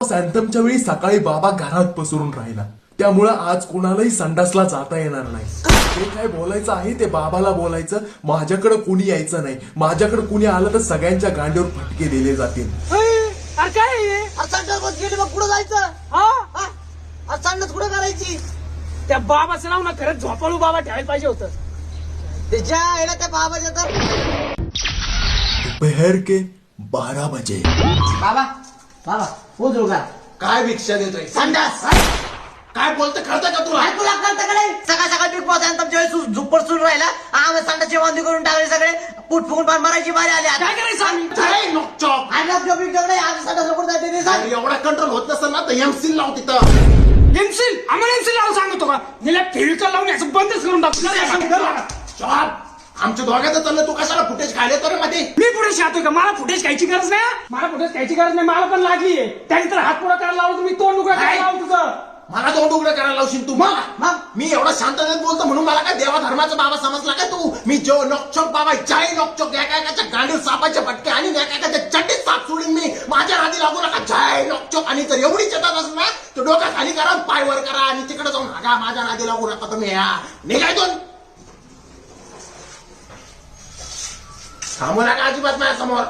सॅन्थमच्या वेळी सकाळी बाबा घरात पसरून राहिला, त्यामुळं आज कोणालाही संडासला जाता येणार नाही. जे काय बोलायचं आहे ते बाबाला बोलायचं. माझ्याकडे कुणी यायचं नाही. माझ्याकडे कुणी आलं तर सगळ्यांच्या गांडीवर फटके दिले जातील. अरे काय आहे? संडास बस गेली, मग कुठं जायचं? हा संडास कुठं करायची? त्या बाबाचं नाव ना खरंच झोपाळू बाबा ठेवायला पाहिजे होतं. त्याच्या आईला त्या बाबाच्या तर दोपहर के 12 बजे. बाबा बाबा उजरू का? काय भिक्षा देतोय? संडास काय बोलतं कळतं का तुला? काय तुला कळतं का नाही? सकाळ सकाळ बिग बॉस तुमच्या वेळेस झुप्पड सुरू राहिला. आम्ही संडासची वांदी करून टाकले सगळे. पुट फुकून पार मरायची बारी आली. काय करायचं आम्ही? काय नोकचोक? आणि लोक बिग नाही आज संडास कुठं जायचं ते सांग. एवढा कंट्रोल होत नसेल ना तर एमसील लाव तिथं. एमसील आम्हाला एमसील लावून सांगतो का? गेल्या फेविकॉल लावून याचं बंदच करून टाकतो. शॉप आमच्या दोघांचं चाललं, तू कशाला फुटेज खायला तर मध्ये? मी पुढे शाहतोय का? मला फुटेज खायची गरज नाही. मला फुटेज खायची गरज नाही. मला पण लागलीये. त्यानंतर हात पुढे करायला लावतो, मी तोंड उघडं करायला लावतो तुझं. मला दोन उघडं करायला लावशील तू? मग मग? मी एवढा शांततेत बोलतो म्हणून मला काय देवा धर्माचा बाबा समजला काय तू? मी जो नोकचोक बाबा, जय नोकचोक. एका गांडीवर सापाचे फटके आणि एका चड्डीत साप सोडून मी. माझ्या नादी लागू नका, जय नोकचोक. आणि जर एवढी चेतात असेल ना तर डोका खाली करा, पाय वर करा आणि तिकडे जाऊन हागा. माझ्या नादी लागू नका तुम्ही. निघायतून थांबू नका अजिबात माझ्या समोर.